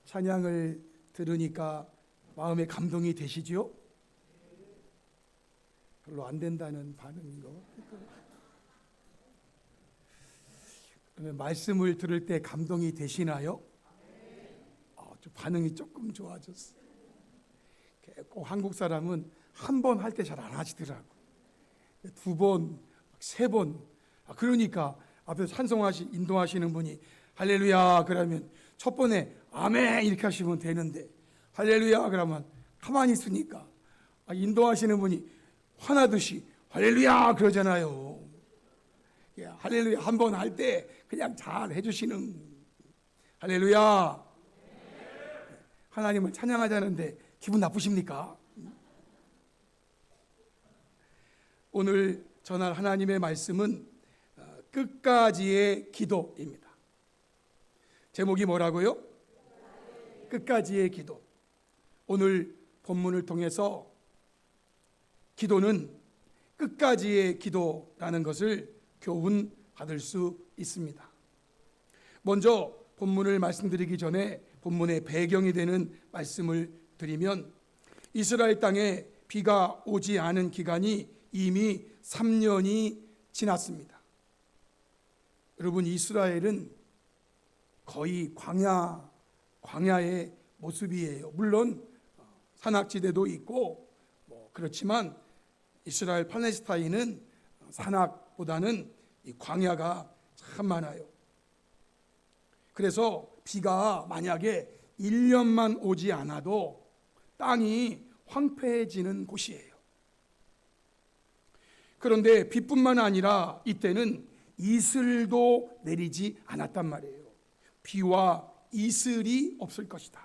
찬양을 들으니까 마음에 감동이 되시지요? 별로 안 된다는 반응인 거. 그러면 말씀을 들을 때 감동이 되시나요? 좀 반응이 조금 좋아졌어요. 꼭 한국 사람은 한 번 할 때 잘 안 하시더라고. 두 번, 세 번. 그러니까 앞에서 인도하시는 분이 할렐루야 그러면 첫 번에 아멘 이렇게 하시면 되는데, 할렐루야 그러면 가만히 있으니까 인도하시는 분이 화나듯이 할렐루야 그러잖아요. 할렐루야 한 번 할 때 그냥 잘 해주시는, 할렐루야. 하나님을 찬양하자는데 기분 나쁘십니까? 오늘 전할 하나님의 말씀은 끝까지의 기도입니다. 제목이 뭐라고요? 끝까지의 기도. 오늘 본문을 통해서 기도는 끝까지의 기도라는 것을 교훈 받을 수 있습니다. 먼저 본문을 말씀드리기 전에 본문의 배경이 되는 말씀을 드리면, 이스라엘 땅에 비가 오지 않은 기간이 이미 3년이 지났습니다. 여러분, 이스라엘은 거의 광야의 모습이에요. 물론 산악지대도 있고 그렇지만 이스라엘 팔레스타인은 산악보다는 이 광야가 참 많아요. 그래서 비가 만약에 1년만 오지 않아도 땅이 황폐해지는 곳이에요. 그런데 비뿐만 아니라 이때는 이슬도 내리지 않았단 말이에요. 비와 이슬이 없을 것이다.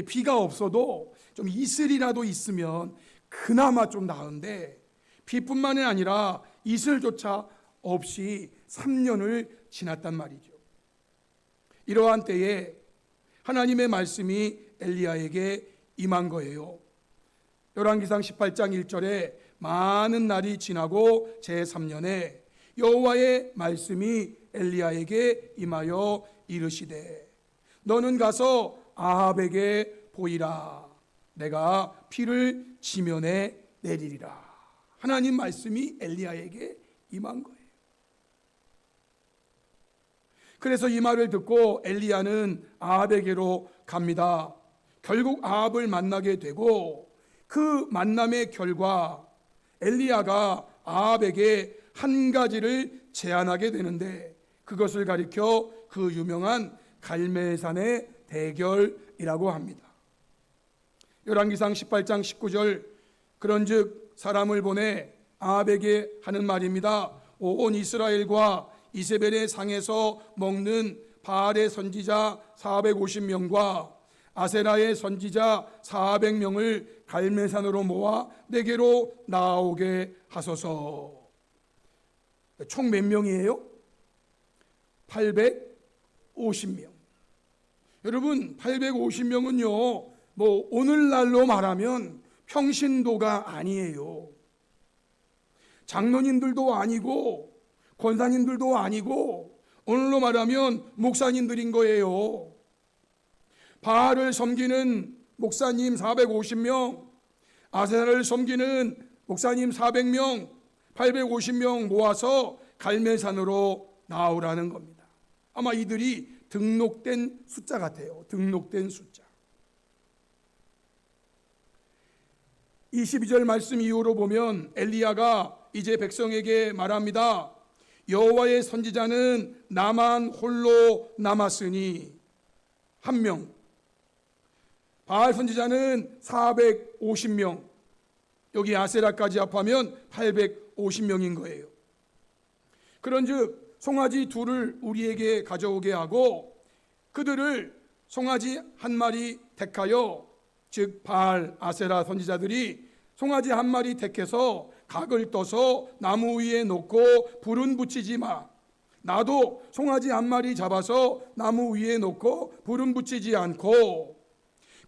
비가 없어도 좀 이슬이라도 있으면 그나마 좀 나은데, 비뿐만이 아니라 이슬조차 없이 3년을 지났단 말이죠. 이러한 때에 하나님의 말씀이 엘리야에게 임한 거예요. 열왕기상 18장 1절에 많은 날이 지나고 제3년에 여호와의 말씀이 엘리야에게 임하여 이르시되, 너는 가서 아합에게 보이라. 내가 피를 지면에 내리리라. 하나님 말씀이 엘리야에게 임한 거예요. 그래서 이 말을 듣고 엘리야는 아합에게로 갑니다. 결국 아합을 만나게 되고, 그 만남의 결과 엘리야가 아합에게 한 가지를 제안하게 되는데, 그것을 가리켜 그 유명한 갈멜산의 대결이라고 합니다. 열왕기상 18장 19절, 그런즉 사람을 보내 아합에게 하는 말입니다. 온 이스라엘과 이세벨의 상에서 먹는 바알의 선지자 450명과 아세라의 선지자 400명을 갈멜산으로 모아 내게로 나오게 하소서. 총 몇 명이에요? 850명. 여러분, 850명은요 오늘날로 말하면 평신도가 아니에요. 장로님들도 아니고 권사님들도 아니고 오늘로 말하면 목사님들인 거예요. 바알을 섬기는 목사님 450명, 아세라를 섬기는 목사님 400명, 850명 모아서 갈멜산으로 나오라는 겁니다. 아마 이들이 등록된 숫자 같아요. 등록된 숫자. 22절 말씀 이후로 보면 엘리야가 이제 백성에게 말합니다. 여호와의 선지자는 나만 홀로 남았으니 한 명, 바알 선지자는 450명, 여기 아세라까지 합하면 850명인 거예요. 그런즉 송아지 둘을 우리에게 가져오게 하고 그들을 송아지 한 마리 택하여, 즉 바알 아세라 선지자들이 송아지 한 마리 택해서 각을 떠서 나무 위에 놓고 불은 붙이지 마. 나도 송아지 한 마리 잡아서 나무 위에 놓고 불은 붙이지 않고,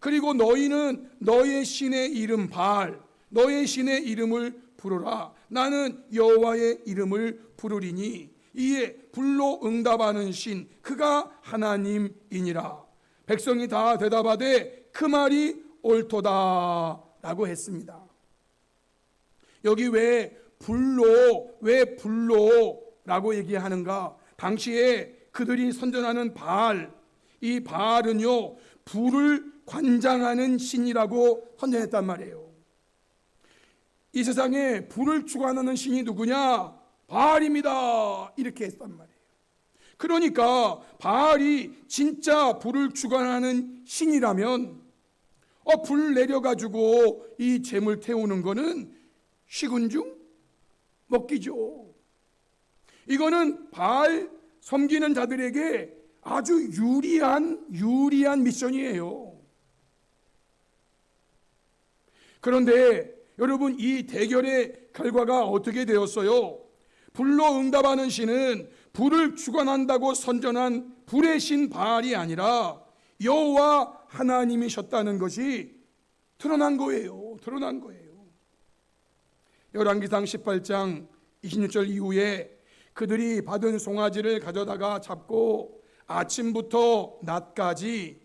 그리고 너희는 너의 신의 이름 바알, 너의 신의 이름을 부르라. 나는 여호와의 이름을 부르리니 이에 불로 응답하는 신 그가 하나님이니라. 백성이 다 대답하되 그 말이 옳도다 라고 했습니다. 여기 왜 불로라고 얘기하는가? 당시에 그들이 선전하는 바알, 이 바알은요 불을 관장하는 신이라고 선전했단 말이에요. 이 세상에 불을 주관하는 신이 누구냐? 바알입니다. 이렇게 했단 말이에요. 그러니까 바알이 진짜 불을 주관하는 신이라면 불 내려가지고 이 재물 태우는 거는 식은죽 먹기죠. 이거는 바알 섬기는 자들에게 아주 유리한 미션이에요. 그런데 여러분, 이 대결의 결과가 어떻게 되었어요? 불로 응답하는 신은 불을 주관한다고 선전한 불의 신 바알이 아니라 여호와 하나님이셨다는 것이 드러난 거예요. 열왕기상 18장 26절 이후에 그들이 받은 송아지를 가져다가 잡고 아침부터 낮까지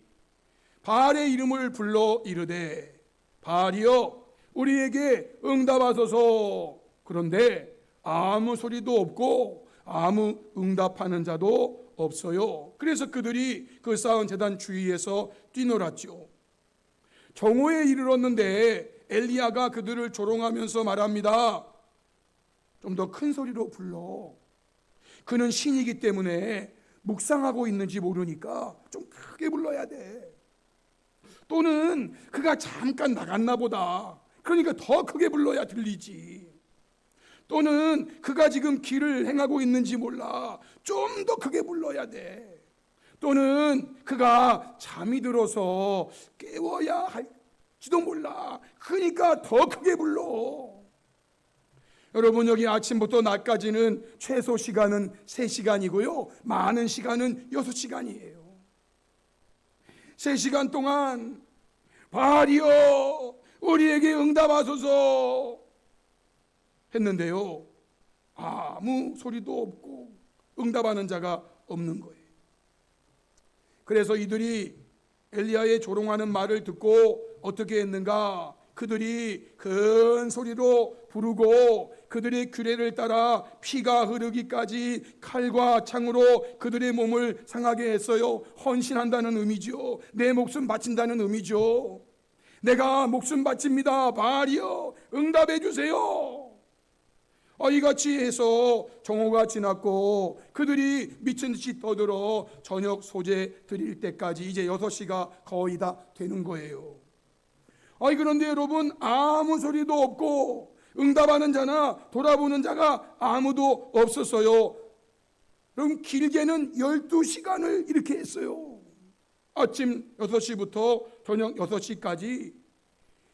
바알의 이름을 불러 이르되 바알이여 우리에게 응답하소서. 그런데 아무 소리도 없고 아무 응답하는 자도 없어요. 그래서 그들이 그 쌓은 제단 주위에서 뛰놀았죠. 정오에 이르렀는데 엘리야가 그들을 조롱하면서 말합니다. 좀 더 큰 소리로 불러. 그는 신이기 때문에 묵상하고 있는지 모르니까 좀 크게 불러야 돼. 또는 그가 잠깐 나갔나 보다. 그러니까 더 크게 불러야 들리지. 또는 그가 지금 길을 행하고 있는지 몰라. 좀 더 크게 불러야 돼. 또는 그가 잠이 들어서 깨워야 할지도 몰라. 그러니까 더 크게 불러. 여러분, 여기 아침부터 낮까지는 최소 시간은 3시간이고요 많은 시간은 6시간이에요 3시간 동안 바알이여 우리에게 응답하소서 했는데요 아무 소리도 없고 응답하는 자가 없는 거예요. 그래서 이들이 엘리야의 조롱하는 말을 듣고 어떻게 했는가? 그들이 큰 소리로 부르고 그들의 규례를 따라 피가 흐르기까지 칼과 창으로 그들의 몸을 상하게 했어요. 헌신한다는 의미죠. 내 목숨 바친다는 의미죠. 내가 목숨 바칩니다. 바알이여 응답해 주세요. 이같이 해서 정오가 지났고 그들이 미친 듯이 떠들어 저녁 소재 드릴 때까지 이제 6시가 거의 다 되는 거예요. 그런데 여러분 아무 소리도 없고 응답하는 자나 돌아보는 자가 아무도 없었어요. 그럼 길게는 12시간을 이렇게 했어요. 아침 6시부터 저녁 6시까지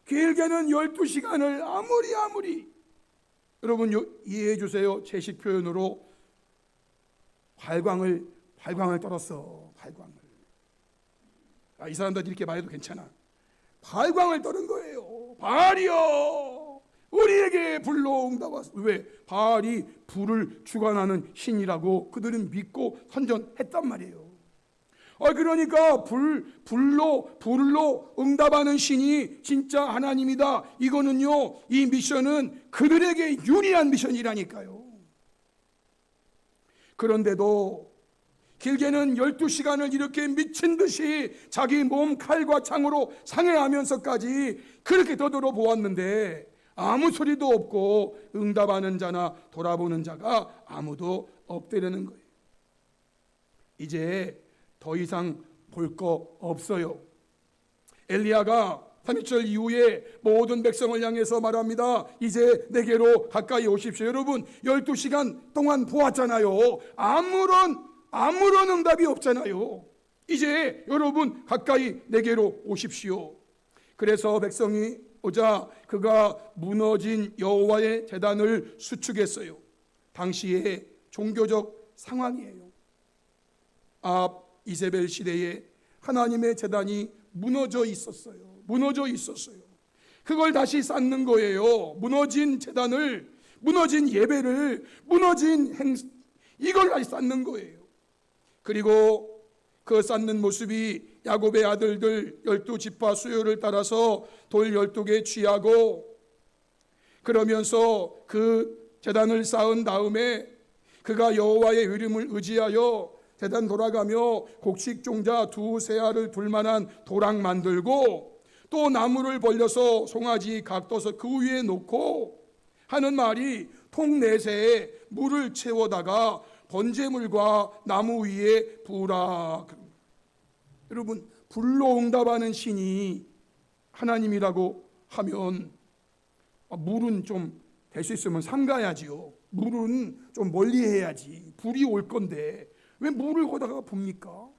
길게는 12시간을 아무리 여러분 이해해 주세요. 제식 표현으로 발광을 떨었어. 발광을. 이 사람들 이렇게 말해도 괜찮아. 발광을 떨은 거예요. 바알이여 우리에게 불로 응답하소서. 왜? 바알이 불을 주관하는 신이라고 그들은 믿고 선전했단 말이에요. 그러니까 불로 응답하는 신이 진짜 하나님이다. 이거는요 이 미션은 그들에게 유리한 미션이라니까요. 그런데도 길게는 12시간을 이렇게 미친 듯이 자기 몸 칼과 창으로 상해하면서까지 그렇게 떠들어 보았는데 아무 소리도 없고 응답하는 자나 돌아보는 자가 아무도 없다는 거예요. 이제 더 이상 볼 거 없어요. 엘리야가 30절 이후에 모든 백성을 향해서 말합니다. 이제 내게로 가까이 오십시오. 여러분 12시간 동안 보았잖아요. 아무런 응답이 없잖아요. 이제 여러분 가까이 내게로 오십시오. 그래서 백성이 오자 그가 무너진 여호와의 제단을 수축했어요. 당시의 종교적 상황이에요. 이세벨 시대에 하나님의 제단이 무너져 있었어요. 그걸 다시 쌓는 거예요. 무너진 제단을, 무너진 예배를, 무너진 이걸 다시 쌓는 거예요. 그리고 그 쌓는 모습이 야곱의 아들들 12지파 수요를 따라서 돌 12개 취하고, 그러면서 그 제단을 쌓은 다음에 그가 여호와의 이름을 의지하여 제단 돌아가며 곡식 종자 2세알을 둘만한 도랑 만들고, 또 나무를 벌려서 송아지 각 떠서 그 위에 놓고 하는 말이 통 4세에 물을 채워다가 번제물과 나무 위에 부으라. 여러분, 불로 응답하는 신이 하나님이라고 하면 물은 좀 될 수 있으면 삼가야지요. 물은 좀 멀리 해야지. 불이 올 건데 왜 물을 거다가 붑니까?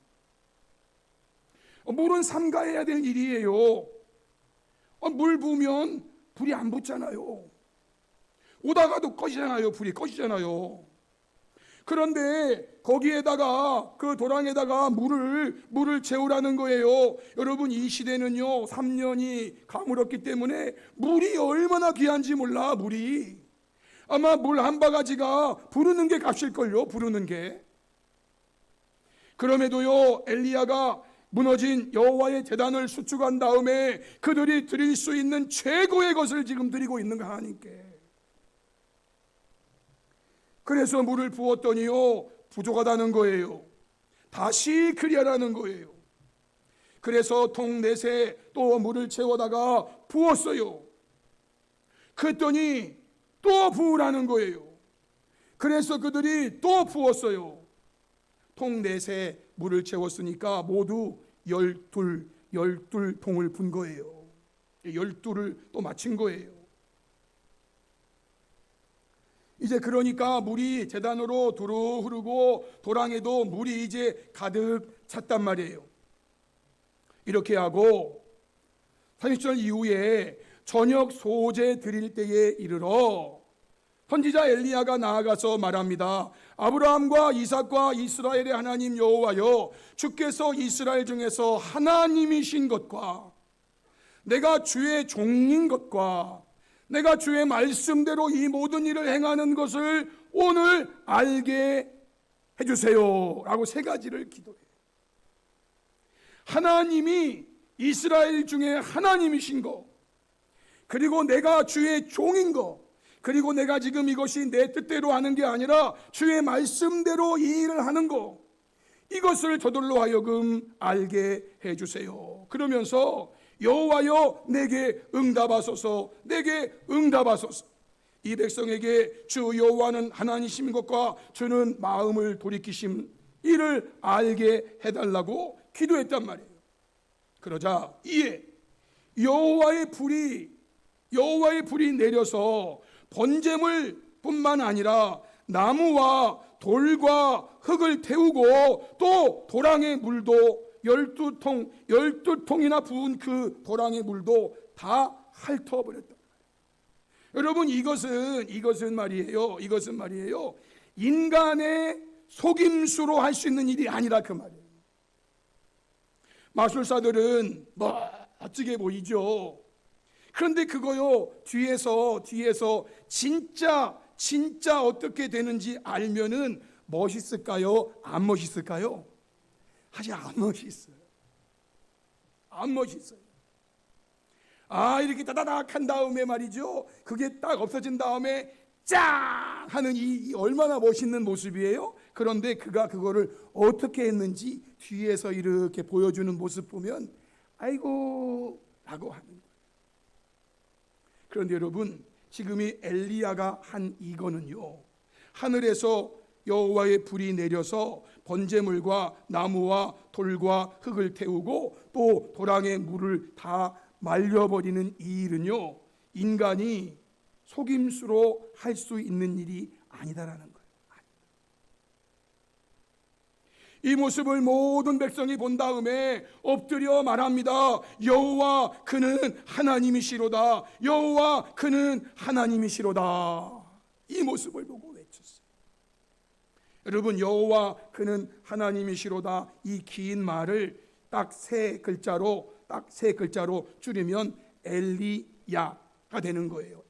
물은 삼가해야 될 일이에요. 물 부으면 불이 안 붙잖아요. 오다가도 꺼지잖아요. 불이 꺼지잖아요. 그런데 거기에다가 그 도랑에다가 물을 채우라는 거예요. 여러분, 이 시대는요 3년이 가물었기 때문에 물이 얼마나 귀한지 몰라. 물이 아마 물 한 바가지가 부르는 게 값일걸요. 부르는 게. 그럼에도요 엘리야가 무너진 여호와의 제단을 수축한 다음에 그들이 드릴 수 있는 최고의 것을 지금 드리고 있는 거 하나님께. 그래서 물을 부었더니요 부족하다는 거예요. 다시 그리하라는 거예요. 그래서 통 4세 또 물을 채워다가 부었어요. 그랬더니 또 부으라는 거예요. 그래서 그들이 또 부었어요. 통 4세 물을 채웠으니까 모두 12통을 분 거예요. 12를 또 마친 거예요. 이제 그러니까 물이 제단으로 두루 흐르고 도랑에도 물이 이제 가득 찼단 말이에요. 이렇게 하고 30절 이후에 저녁 소제 드릴 때에 이르러 선지자 엘리야가 나아가서 말합니다. 아브라함과 이삭과 이스라엘의 하나님 여호와여, 주께서 이스라엘 중에서 하나님이신 것과 내가 주의 종인 것과 내가 주의 말씀대로 이 모든 일을 행하는 것을 오늘 알게 해주세요 라고 3가지를 기도해요. 하나님이 이스라엘 중에 하나님이신 거, 그리고 내가 주의 종인 거, 그리고 내가 지금 이것이 내 뜻대로 하는 게 아니라 주의 말씀대로 이 일을 하는 거, 이것을 저들로 하여금 알게 해주세요. 그러면서 여호와여 내게 응답하소서, 내게 응답하소서. 이 백성에게 주 여호와는 하나님이신 것과 주는 마음을 돌이키심 이를 알게 해달라고 기도했단 말이에요. 그러자 이에 여호와의 불이 내려서 번제물 뿐만 아니라 나무와 돌과 흙을 태우고 또 도랑의 물도 12통이나 부은 그 도랑의 물도 다 핥아버렸다. 여러분, 이것은 말이에요. 인간의 속임수로 할 수 있는 일이 아니라 그 말이에요. 마술사들은 멋지게 보이죠. 그런데 그거요 뒤에서 진짜 어떻게 되는지 알면은 멋있을까요? 안 멋있을까요? 아직 안 멋있어요. 이렇게 따다닥 한 다음에 말이죠, 그게 딱 없어진 다음에 짱 하는 이 얼마나 멋있는 모습이에요. 그런데 그가 그거를 어떻게 했는지 뒤에서 이렇게 보여주는 모습 보면 아이고 라고 하는 거예요. 그런데 여러분, 지금 이 엘리야가 한 이거는요, 하늘에서 여호와의 불이 내려서 번제물과 나무와 돌과 흙을 태우고 또 도랑의 물을 다 말려버리는 이 일은요, 인간이 속임수로 할 수 있는 일이 아니다라는 거예요. 이 모습을 모든 백성이 본 다음에 엎드려 말합니다. 여호와 그는 하나님이시로다. 여호와 그는 하나님이시로다. 이 모습을 보고 외쳤어요. 여러분, 여호와 그는 하나님이시로다, 이 긴 말을 딱 세 글자로 줄이면 엘리야가 되는 거예요.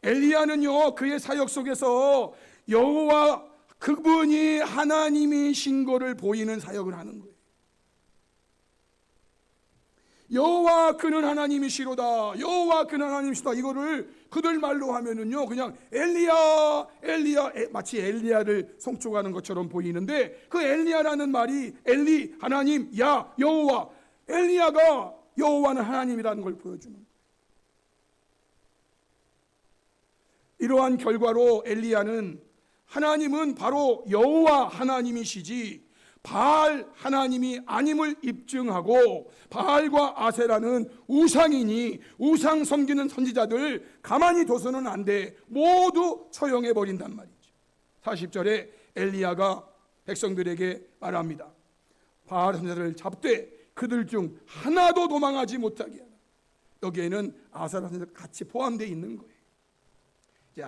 엘리야는요 그의 사역 속에서 여호와 그분이 하나님이신 거를 보이는 사역을 하는 거예요. 여호와 그는 하나님이시로다, 여호와 그는 하나님이시다, 이거를 그들 말로 하면은요 그냥 엘리야 엘리야, 마치 엘리야를 송축하는 것처럼 보이는데, 그 엘리야라는 말이 엘리 하나님, 야 여호와, 엘리야가 여호와는 하나님이라는 걸 보여주는 거예요. 이러한 결과로 엘리야는 하나님은 바로 여호와 하나님이시지 바알 하나님이 아님을 입증하고, 바알과 아세라는 우상이니 우상 섬기는 선지자들 가만히 둬서는 안 돼, 모두 처형해 버린단 말이죠. 40절에 엘리야가 백성들에게 말합니다. 바알 선지자를 잡되 그들 중 하나도 도망하지 못하게 하라. 여기에는 아세라 선지자가 같이 포함되어 있는 거예요. 이제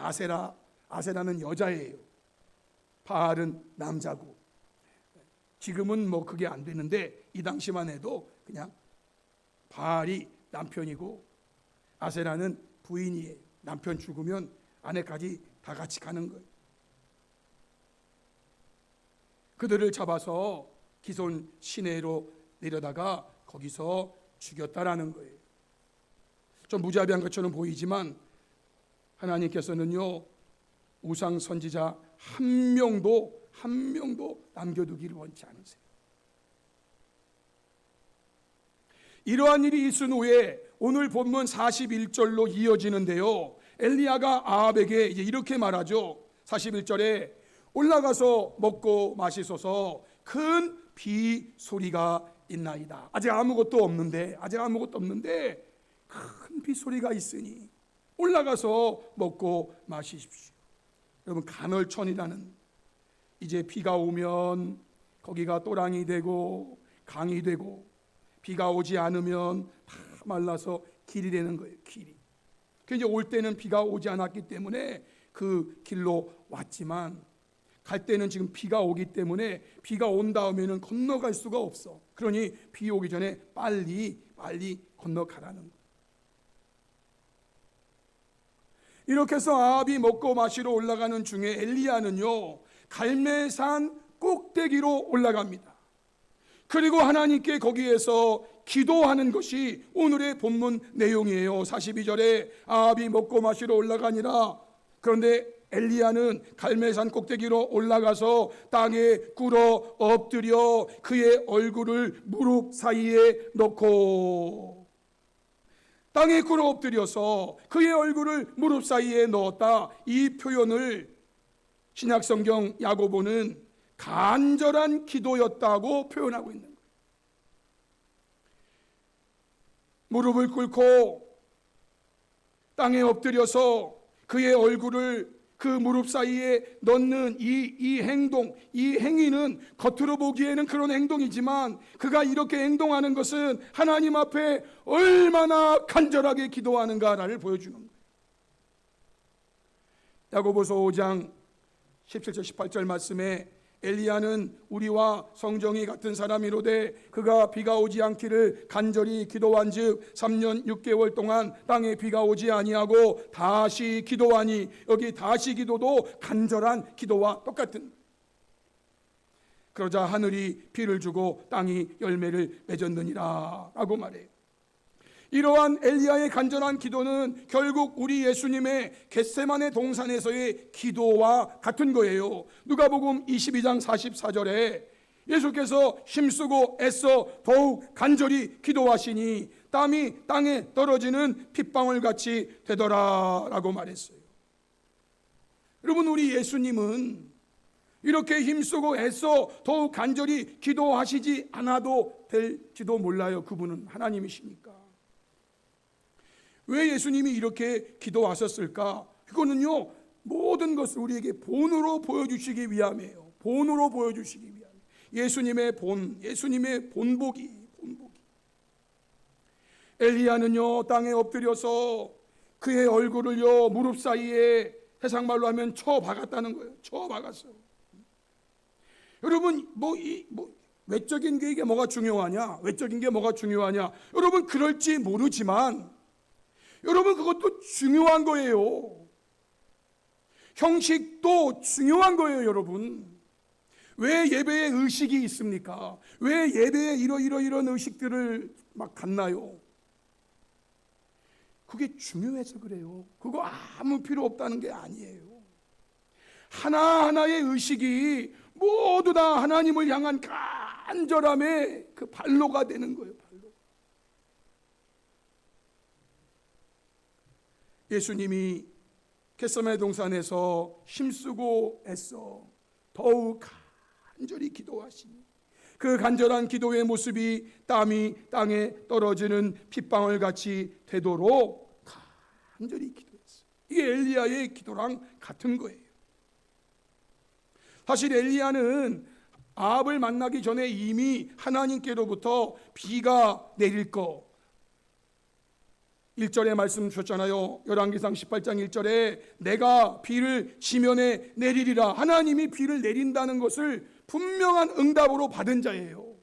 아세라는 여자예요. 바알은 남자고. 지금은 뭐 그게 안 되는데 이 당시만 해도 그냥 바알이 남편이고 아세라는 부인이에요. 남편 죽으면 아내까지 다 같이 가는 거예요. 그들을 잡아서 기손 시내로 내려다가 거기서 죽였다라는 거예요. 좀 무자비한 것처럼 보이지만 하나님께서는요 우상 선지자 한 명도 남겨두기를 원치 않으세요. 이러한 일이 있은 후에 오늘 본문 41절로 이어지는데요, 엘리야가 아합에게 이제 이렇게 말하죠. 41절에 올라가서 먹고 마시소서, 큰 비 소리가 있나이다. 아직 아무것도 없는데 큰 비 소리가 있으니 올라가서 먹고 마시십시오. 여러분, 간헐천이라는, 이제 비가 오면 거기가 또랑이 되고 강이 되고, 비가 오지 않으면 다 말라서 길이 되는 거예요. 길이. 이제 올 때는 비가 오지 않았기 때문에 그 길로 왔지만, 갈 때는 지금 비가 오기 때문에 비가 온 다음에는 건너갈 수가 없어. 그러니 비 오기 전에 빨리 건너가라는 거예요. 이렇게 해서 아합이 먹고 마시러 올라가는 중에 엘리야는요 갈멜산 꼭대기로 올라갑니다. 그리고 하나님께 거기에서 기도하는 것이 오늘의 본문 내용이에요. 42절에 아합이 먹고 마시러 올라가니라. 그런데 엘리야는 갈멜산 꼭대기로 올라가서 땅에 꿇어 엎드려 그의 얼굴을 무릎 사이에 넣고, 땅에 꿇어 엎드려서 그의 얼굴을 무릎 사이에 넣었다. 이 표현을 신약성경 야고보는 간절한 기도였다고 표현하고 있는 거예요. 무릎을 꿇고 땅에 엎드려서 그의 얼굴을 그 무릎 사이에 넣는 이 행동, 이 행위는 겉으로 보기에는 그런 행동이지만, 그가 이렇게 행동하는 것은 하나님 앞에 얼마나 간절하게 기도하는가를 보여주는 거예요. 야고보서 5장 17절 18절 말씀에 엘리야는 우리와 성정이 같은 사람이로되 그가 비가 오지 않기를 간절히 기도한즉 3년 6개월 동안 땅에 비가 오지 아니하고 다시 기도하니, 여기 다시 기도도 간절한 기도와 똑같은. 그러자 하늘이 비를 주고 땅이 열매를 맺었느니라 라고 말해요. 이러한 엘리야의 간절한 기도는 결국 우리 예수님의 겟세마네 동산에서의 기도와 같은 거예요. 누가복음 22장 44절에 예수께서 힘쓰고 애써 더욱 간절히 기도하시니 땀이 땅에 떨어지는 핏방울같이 되더라 라고 말했어요. 여러분, 우리 예수님은 이렇게 힘쓰고 애써 더욱 간절히 기도하시지 않아도 될지도 몰라요. 그분은 하나님이시니까. 왜 예수님이 이렇게 기도하셨을까? 그거는요 모든 것을 우리에게 본으로 보여주시기 위함이에요. 본으로 보여주시기 위함. 예수님의 본보기. 엘리야는요 땅에 엎드려서 그의 얼굴을요 무릎 사이에, 세상말로 하면 쳐박았다는 거예요. 쳐박았어요. 여러분, 외적인 게 이게 뭐가 중요하냐? 여러분, 그럴지 모르지만 여러분, 그것도 중요한 거예요. 형식도 중요한 거예요, 여러분. 왜 예배에 의식이 있습니까? 왜 예배에 이런 의식들을 막 갖나요? 그게 중요해서 그래요. 그거 아무 필요 없다는 게 아니에요. 하나하나의 의식이 모두 다 하나님을 향한 간절함의 그 발로가 되는 거예요. 발로. 예수님이 겟세마네 동산에서 힘쓰고 애써 더욱 간절히 기도하시니 그 간절한 기도의 모습이 땀이 땅에 떨어지는 핏방울 같이 되도록 간절히 기도했어요. 이게 엘리야의 기도랑 같은 거예요. 사실 엘리야는 아합을 만나기 전에 이미 하나님께로부터 비가 내릴 거 1절에 말씀 주셨잖아요. 열왕기상 18장 1절에 내가 비를 지면에 내리리라. 하나님이 비를 내린다는 것을 분명한 응답으로 받은 자예요.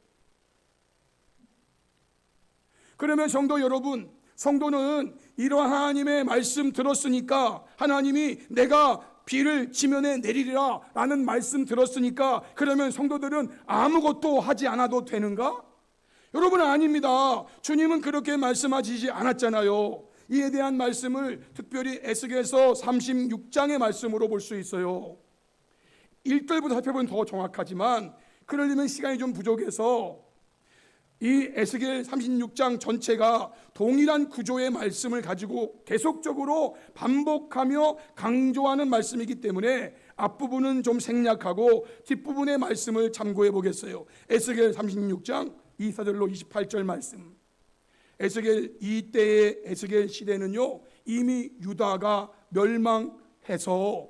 그러면 성도 여러분, 성도는 이러한 하나님의 말씀 들었으니까, 하나님이 내가 비를 지면에 내리리라 라는 말씀 들었으니까, 그러면 성도들은 아무것도 하지 않아도 되는가? 여러분, 아닙니다. 주님은 그렇게 말씀하시지 않았잖아요. 이에 대한 말씀을 특별히 에스겔서 36장의 말씀으로 볼 수 있어요. 1절부터 살펴보면 더 정확하지만 그러려면 시간이 좀 부족해서 이 에스겔 36장 전체가 동일한 구조의 말씀을 가지고 계속적으로 반복하며 강조하는 말씀이기 때문에 앞부분은 좀 생략하고 뒷부분의 말씀을 참고해 보겠어요. 에스겔 36장 24절로 28절 말씀. 에스겔 이때의 에스겔 시대는요, 이미 유다가 멸망해서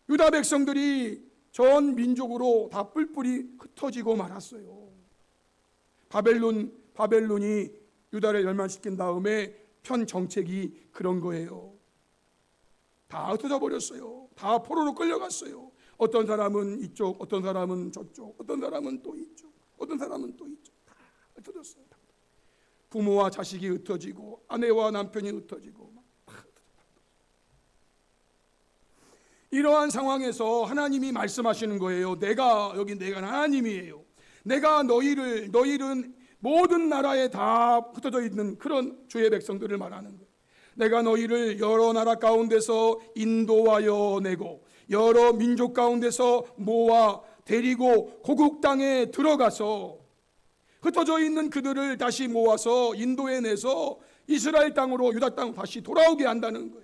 유다 백성들이 전 민족으로 다 뿔뿔이 흩어지고 말았어요. 바벨론이 유다를 멸망시킨 다음에 편 정책이 그런 거예요. 다 흩어져 버렸어요. 다 포로로 끌려갔어요. 어떤 사람은 이쪽, 어떤 사람은 저쪽, 어떤 사람은 또 이쪽, 어떤 사람은 또 이쪽. 다 흩어졌어요. 부모와 자식이 흩어지고 아내와 남편이 흩어지고 이러한 상황에서 하나님이 말씀하시는 거예요. 내가 하나님이에요. 내가 너희는 모든 나라에 다 흩어져 있는 그런 주의 백성들을 말하는 거예요. 내가 너희를 여러 나라 가운데서 인도하여 내고 여러 민족 가운데서 모아 데리고 고국 땅에 들어가서 흩어져 있는 그들을 다시 모아서 인도해내서 이스라엘 땅으로, 유다 땅으로 다시 돌아오게 한다는 거예요.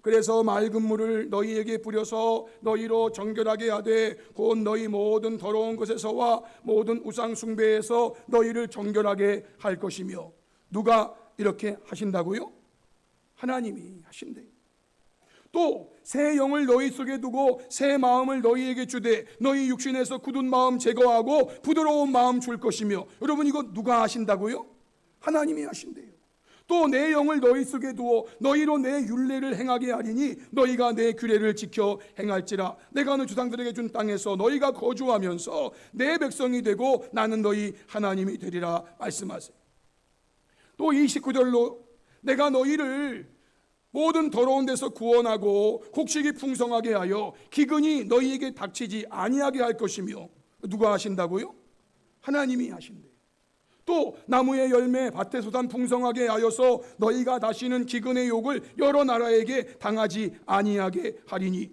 그래서 맑은 물을 너희에게 뿌려서 너희로 정결하게 하되 곧 너희 모든 더러운 것에서와 모든 우상 숭배에서 너희를 정결하게 할 것이며. 누가 이렇게 하신다고요? 하나님이 하신대요. 또 새 영을 너희 속에 두고 새 마음을 너희에게 주되 너희 육신에서 굳은 마음 제거하고 부드러운 마음 줄 것이며. 여러분, 이거 누가 하신다고요? 하나님이 하신대요. 또 내 영을 너희 속에 두어 너희로 내 율례를 행하게 하리니 너희가 내 규례를 지켜 행할지라. 내가 너 조상들에게 준 땅에서 너희가 거주하면서 내 백성이 되고 나는 너희 하나님이 되리라 말씀하세요. 또 29절로 내가 너희를 모든 더러운 데서 구원하고 곡식이 풍성하게 하여 기근이 너희에게 닥치지 아니하게 할 것이며. 누가 하신다고요? 하나님이 하신대요. 또 나무의 열매 밭의 소산 풍성하게 하여서 너희가 다시는 기근의 욕을 여러 나라에게 당하지 아니하게 하리니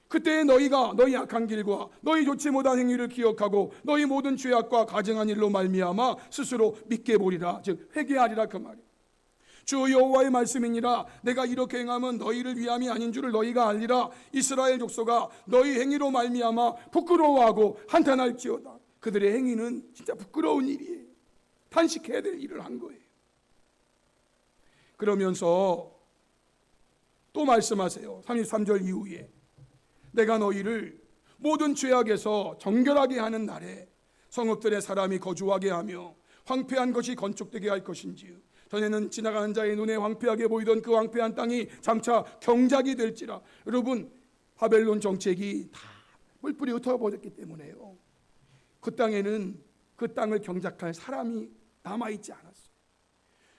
그때 너희가 너희 악한 길과 너희 좋지 못한 행위를 기억하고 너희 모든 죄악과 가증한 일로 말미암아 스스로 믿게 보리라. 즉 회개하리라 그 말이에요. 주 여호와의 말씀이니라. 내가 이렇게 행하면 너희를 위함이 아닌 줄을 너희가 알리라. 이스라엘 족속아, 너희 행위로 말미암아 부끄러워하고 한탄할지어다. 그들의 행위는 진짜 부끄러운 일이에요. 탄식해야 될 일을 한 거예요. 그러면서 또 말씀하세요. 33절 이후에 내가 너희를 모든 죄악에서 정결하게 하는 날에 성읍들의 사람이 거주하게 하며 황폐한 것이 건축되게 할 것인지요. 전에는 지나가는 자의 눈에 황폐하게 보이던 그 황폐한 땅이 장차 경작이 될지라. 여러분, 바벨론 정책이 다 뿔뿔이 흩어버렸기 때문에요. 그 땅에는 그 땅을 경작할 사람이 남아있지 않았어요.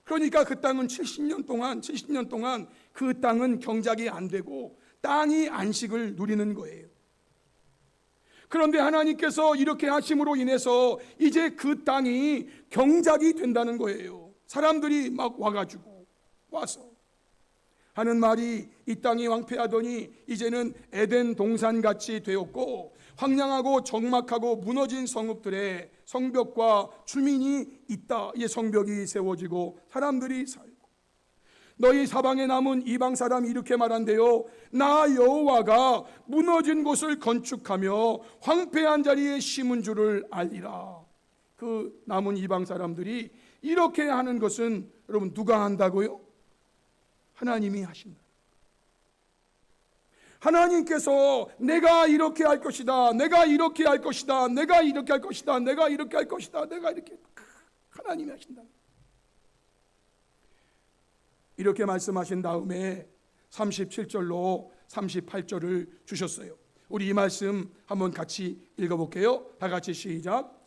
그러니까 그 땅은 70년 동안 그 땅은 경작이 안 되고 땅이 안식을 누리는 거예요. 그런데 하나님께서 이렇게 하심으로 인해서 이제 그 땅이 경작이 된다는 거예요. 사람들이 막 와서 하는 말이, 이 땅이 왕폐하더니 이제는 에덴 동산같이 되었고 황량하고 적막하고 무너진 성읍들에 성벽과 주민이 있다. 이 성벽이 세워지고 사람들이 살고, 너희 사방에 남은 이방 사람이 이렇게 말한대요. 나 여호와가 무너진 곳을 건축하며 황폐한 자리에 심은 줄을 알리라. 그 남은 이방 사람들이 이렇게 하는 것은 여러분 누가 한다고요? 하나님이 하신다. 하나님께서 내가 이렇게 할 것이다, 내가 이렇게 할 것이다, 내가 이렇게 할 것이다, 내가 이렇게 할 것이다, 내가 이렇게, 하나님이 하신다. 이렇게 말씀하신 다음에 37절로 38절을 주셨어요. 우리 이 말씀 한번 같이 읽어볼게요. 다 같이 시작.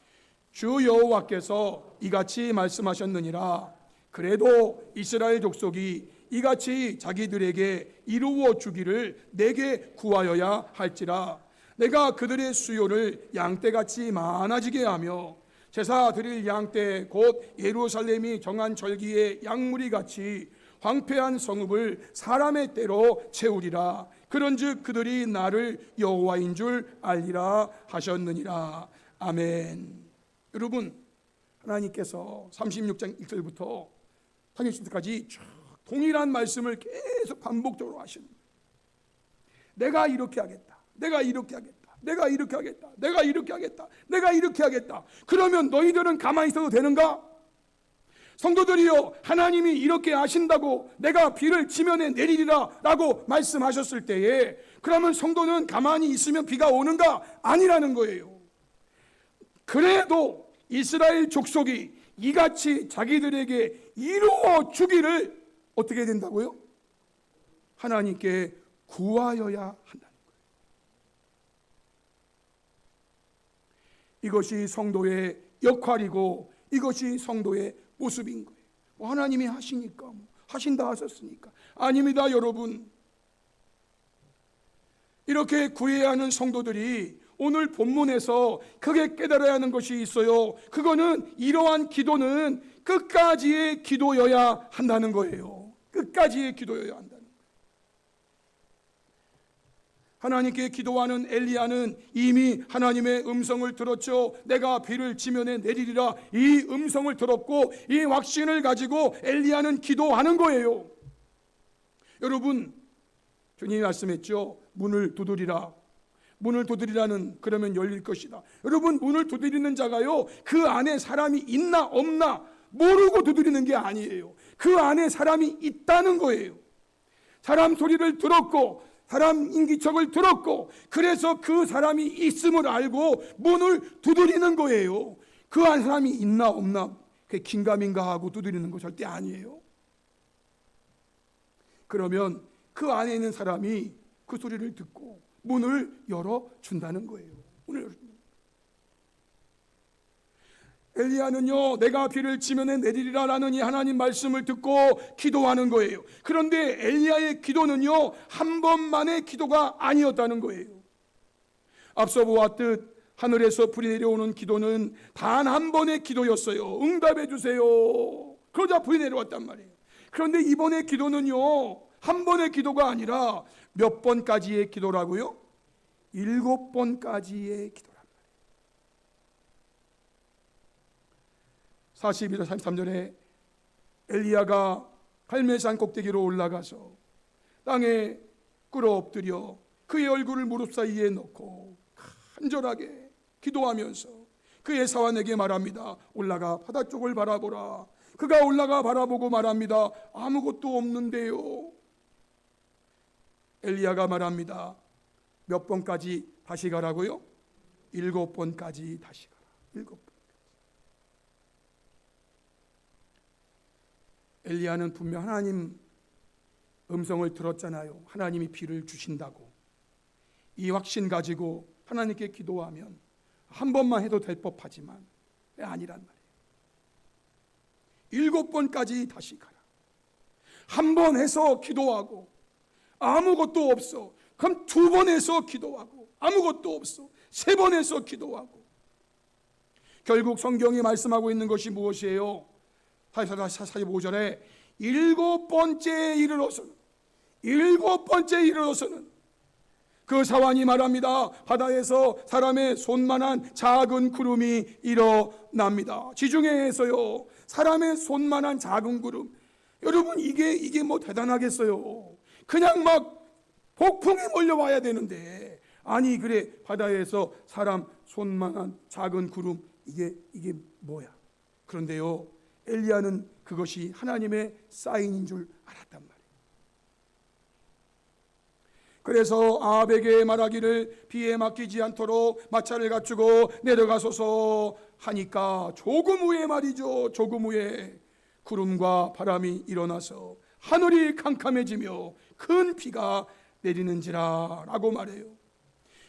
주 여호와께서 이같이 말씀하셨느니라. 그래도 이스라엘 족속이 이같이 자기들에게 이루어 주기를 내게 구하여야 할지라. 내가 그들의 수요를 양떼같이 많아지게 하며 제사 드릴 양떼 곧 예루살렘이 정한 절기의 양무리같이 황폐한 성읍을 사람의 때로 채우리라. 그런즉 그들이 나를 여호와인 줄 알리라 하셨느니라. 아멘. 여러분, 하나님께서 36장 1절부터 36절까지 쭉 동일한 말씀을 계속 반복적으로 하십니다. 내가 이렇게 하겠다, 내가 이렇게 하겠다, 내가 이렇게 하겠다, 내가 이렇게 하겠다, 내가 이렇게 하겠다. 그러면 너희들은 가만히 있어도 되는가? 성도들이여, 하나님이 이렇게 하신다고 내가 비를 지면에 내리리라 라고 말씀하셨을 때에 그러면 성도는 가만히 있으면 비가 오는가? 아니라는 거예요. 그래도 이스라엘 족속이 이같이 자기들에게 이루어 주기를 어떻게 된다고요? 하나님께 구하여야 한다는 거예요. 이것이 성도의 역할이고 이것이 성도의 모습인 거예요. 하나님이 하시니까 하신다 하셨으니까. 아닙니다, 여러분. 이렇게 구해야 하는 성도들이 오늘 본문에서 크게 깨달아야 하는 것이 있어요. 그거는 이러한 기도는 끝까지의 기도여야 한다는 거예요. 끝까지의 기도여야 한다는 거예요. 하나님께 기도하는 엘리야는 이미 하나님의 음성을 들었죠. 내가 비를 지면에 내리리라, 이 음성을 들었고 이 확신을 가지고 엘리야는 기도하는 거예요. 여러분, 주님이 말씀했죠. 문을 두드리라. 문을 두드리라는, 그러면 열릴 것이다. 여러분, 문을 두드리는 자가요, 그 안에 사람이 있나 없나 모르고 두드리는 게 아니에요. 그 안에 사람이 있다는 거예요. 사람 소리를 들었고 사람 인기척을 들었고 그래서 그 사람이 있음을 알고 문을 두드리는 거예요. 그 안 사람이 있나 없나 긴가민가 하고 두드리는 거 절대 아니에요. 그러면 그 안에 있는 사람이 그 소리를 듣고 문을 열어준다는 거예요. 문을 열어준다. 엘리야는요, 내가 비를 지면에 내리리라 라는 이 하나님 말씀을 듣고 기도하는 거예요. 그런데 엘리야의 기도는요, 한 번만의 기도가 아니었다는 거예요. 앞서 보았듯 하늘에서 불이 내려오는 기도는 단 한 번의 기도였어요. 응답해 주세요. 그러자 불이 내려왔단 말이에요. 그런데 이번의 기도는요, 한 번의 기도가 아니라 몇 번까지의 기도라고요? 7번까지의 기도란 말이에요. 42절 33절에 엘리야가 갈멜산 꼭대기로 올라가서 땅에 꿇어 엎드려 그의 얼굴을 무릎 사이에 넣고 간절하게 기도하면서 그의 사환에게 말합니다. 올라가 바다 쪽을 바라보라. 그가 올라가 바라보고 말합니다. 아무것도 없는데요. 엘리야가 말합니다. 몇 번까지 다시 가라고요? 7번까지 다시 가라. 7번. 엘리야는 분명 하나님 음성을 들었잖아요. 하나님이 비를 주신다고. 이 확신 가지고 하나님께 기도하면 한 번만 해도 될 법하지만 아니란 말이에요. 7번까지 다시 가라. 한 번 해서 기도하고 아무것도 없어. 그럼 2번 해서 기도하고 아무것도 없어. 3번 해서 기도하고. 결국 성경이 말씀하고 있는 것이 무엇이에요? 45절에 7번째에 이르러서는 그 사환이 말합니다. 바다에서 사람의 손만한 작은 구름이 일어납니다. 지중해에서요, 사람의 손만한 작은 구름. 여러분, 이게 뭐 대단하겠어요? 그냥 막 폭풍이 몰려와야 되는데, 아니 그래, 바다에서 사람 손만한 작은 구름, 이게 뭐야? 그런데요, 엘리야는 그것이 하나님의 사인인 줄 알았단 말이에요. 그래서 아합에게 말하기를 비에 맡기지 않도록 마차를 갖추고 내려가소서 하니까 조금 후에 말이죠, 조금 후에 구름과 바람이 일어나서 하늘이 캄캄해지며 큰 비가 내리는지라 라고 말해요.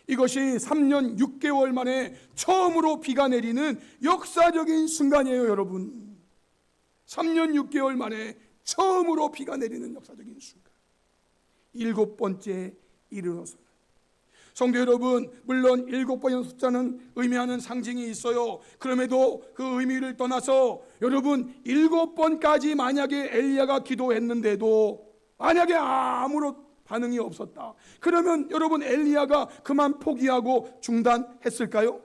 이것이 3년 6개월 만에 처음으로 비가 내리는 역사적인 순간이에요, 여러분. 3년 6개월 만에 처음으로 비가 내리는 역사적인 순간. 7번째 이르러서는. 성도 여러분, 물론 7번의 숫자는 의미하는 상징이 있어요. 그럼에도 그 의미를 떠나서 여러분, 7번까지 만약에 엘리야가 기도했는데도 만약에 아무런 반응이 없었다, 그러면 여러분, 엘리야가 그만 포기하고 중단했을까요?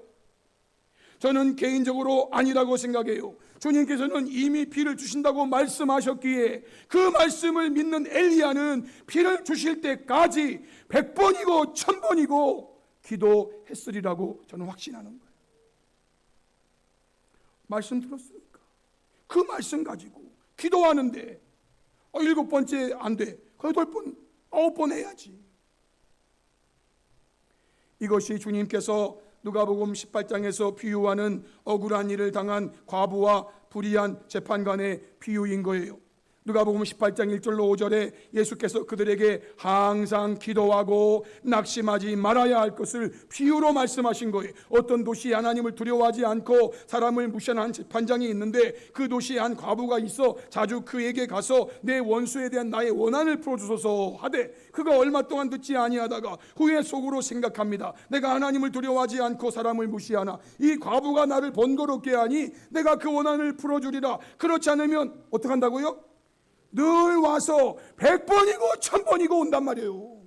저는 개인적으로 아니라고 생각해요. 주님께서는 이미 비를 주신다고 말씀하셨기에 그 말씀을 믿는 엘리야는 비를 주실 때까지 100번이고 1000번이고 기도했으리라고 저는 확신하는 거예요. 말씀 들었습니까? 그 말씀 가지고 기도하는데 7번째 안 돼, 8번 9번 해야지. 이것이 주님께서 누가복음 18장에서 비유하는 억울한 일을 당한 과부와 불의한 재판관의 비유인 거예요. 누가복음 18장 1절로 5절에 예수께서 그들에게 항상 기도하고 낙심하지 말아야 할 것을 비유로 말씀하신 거예요. 어떤 도시에 하나님을 두려워하지 않고 사람을 무시하는 재판장이 있는데 그 도시에 한 과부가 있어 자주 그에게 가서 내 원수에 대한 나의 원한을 풀어주소서 하되 그가 얼마 동안 듣지 아니하다가 후에 속으로 생각합니다. 내가 하나님을 두려워하지 않고 사람을 무시하나 이 과부가 나를 번거롭게 하니 내가 그 원한을 풀어주리라. 그렇지 않으면 어떡한다고요? 늘 와서 100번이고 1000번이고 온단 말이에요.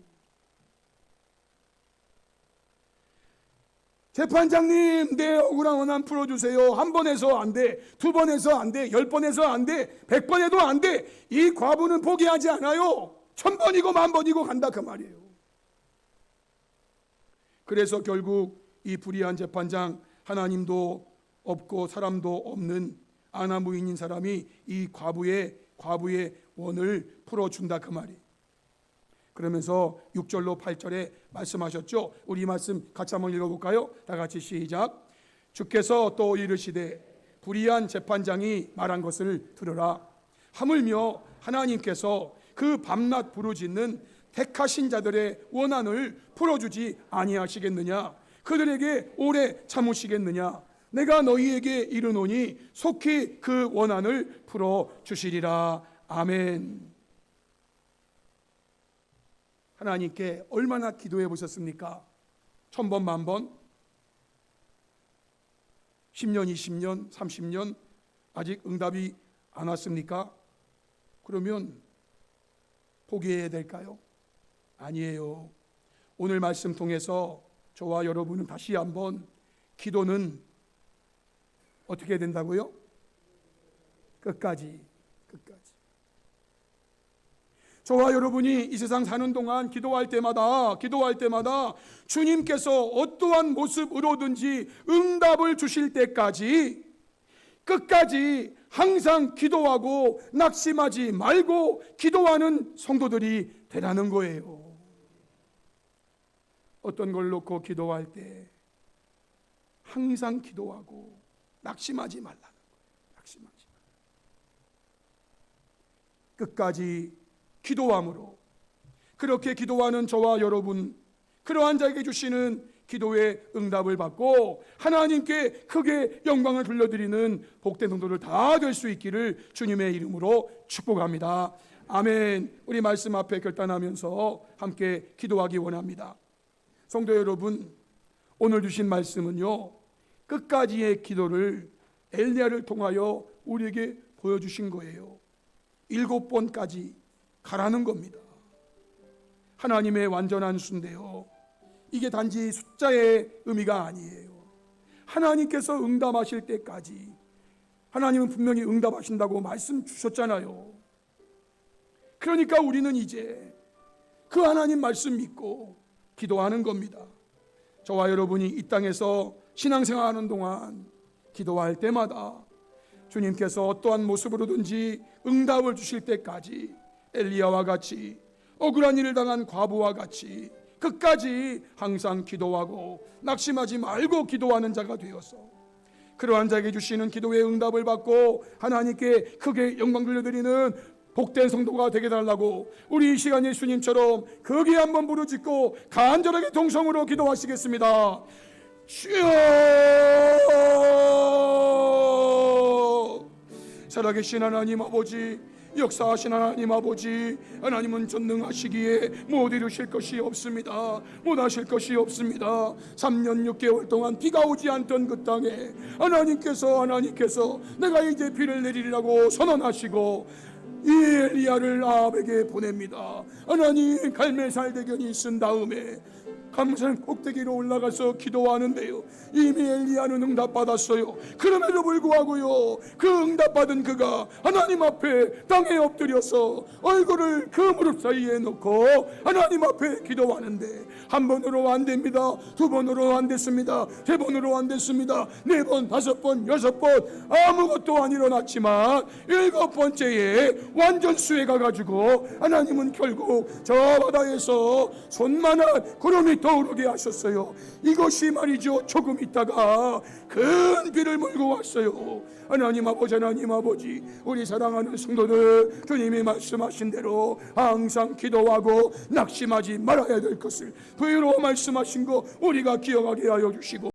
재판장님, 내 억울한 원한 풀어주세요. 한 번 해서 안 돼, 2번 해서 안 돼, 10번 해서 안 돼, 100번 해도 안 돼. 이 과부는 포기하지 않아요. 1000번이고 10,000번이고 간다 그 말이에요. 그래서 결국 이 불의한 재판장, 하나님도 없고 사람도 없는 아나무인인 사람이 이 과부의 원을 풀어준다 그 말이. 그러면서 6절로 8절에 말씀하셨죠. 우리 말씀 같이 한번 읽어볼까요? 다 같이 시작. 주께서 또 이르시되 불의한 재판장이 말한 것을 들으라. 하물며 하나님께서 그 밤낮 부르짖는 택하신 자들의 원한을 풀어주지 아니하시겠느냐? 그들에게 오래 참으시겠느냐? 내가 너희에게 이르노니 속히 그 원한을 풀어주시리라. 아멘. 하나님께 얼마나 기도해 보셨습니까? 1000번, 10,000번? 10년, 20년, 30년 아직 응답이 안 왔습니까? 그러면 포기해야 될까요? 아니에요. 오늘 말씀 통해서 저와 여러분은 다시 한번 기도는 어떻게 해야 된다고요? 끝까지. 저와 여러분이 이 세상 사는 동안 기도할 때마다 주님께서 어떠한 모습으로든지 응답을 주실 때까지 끝까지 항상 기도하고 낙심하지 말고 기도하는 성도들이 되라는 거예요. 어떤 걸 놓고 기도할 때 항상 기도하고 낙심하지 말라는 거예요. 낙심하지 말라. 끝까지 기도함으로, 그렇게 기도하는 저와 여러분, 그러한 자에게 주시는 기도의 응답을 받고 하나님께 크게 영광을 돌려드리는 복된 성도들 다 될 수 있기를 주님의 이름으로 축복합니다. 아멘. 우리 말씀 앞에 결단하면서 함께 기도하기 원합니다. 성도 여러분, 오늘 주신 말씀은요, 끝까지의 기도를 엘리야를 통하여 우리에게 보여주신 거예요. 7번까지 가라는 겁니다. 하나님의 완전한 수인데요, 이게 단지 숫자의 의미가 아니에요. 하나님께서 응답하실 때까지, 하나님은 분명히 응답하신다고 말씀 주셨잖아요. 그러니까 우리는 이제 그 하나님 말씀 믿고 기도하는 겁니다. 저와 여러분이 이 땅에서 신앙생활하는 동안 기도할 때마다 주님께서 어떠한 모습으로든지 응답을 주실 때까지 엘리야와 같이, 억울한 일을 당한 과부와 같이 끝까지 항상 기도하고 낙심하지 말고 기도하는 자가 되어서 그러한 자에게 주시는 기도의 응답을 받고 하나님께 크게 영광 돌려드리는 복된 성도가 되게 달라고 우리 이 시간 예수님처럼 거기에 한번 부르짖고 간절하게 동성으로 기도하시겠습니다. 주여, 살아계신 하나님 아버지, 역사하신 하나님 아버지, 하나님은 전능하시기에 못 이루실 것이 없습니다. 못 하실 것이 없습니다. 3년 6개월 동안 비가 오지 않던 그 땅에 하나님께서 내가 이제 비를 내리리라고 선언하시고 이 엘리야를 아합에게 보냅니다. 하나님, 갈멜산 대견이 쓴 다음에 감산 꼭대기로 올라가서 기도하는데요, 이미 엘리야는 응답받았어요. 그럼에도 불구하고요, 그 응답받은 그가 하나님 앞에 땅에 엎드려서 얼굴을 그 무릎 사이에 놓고 하나님 앞에 기도하는데 한 번으로 안 됩니다. 두 번으로 안 됐습니다. 세 번으로 안 됐습니다. 4번, 5번, 6번 아무것도 안 일어났지만 7번째에 완전 수해 가가지고 하나님은 결국 저 바다에서 손만한 구름이 떠오르게 하셨어요. 이것이 말이죠, 조금 있다가 큰 비를 몰고 왔어요. 하나님 아버지, 우리 사랑하는 성도들, 주님이 말씀하신 대로 항상 기도하고 낙심하지 말아야 될 것을 부유로 말씀하신 거 우리가 기억하게 하여 주시고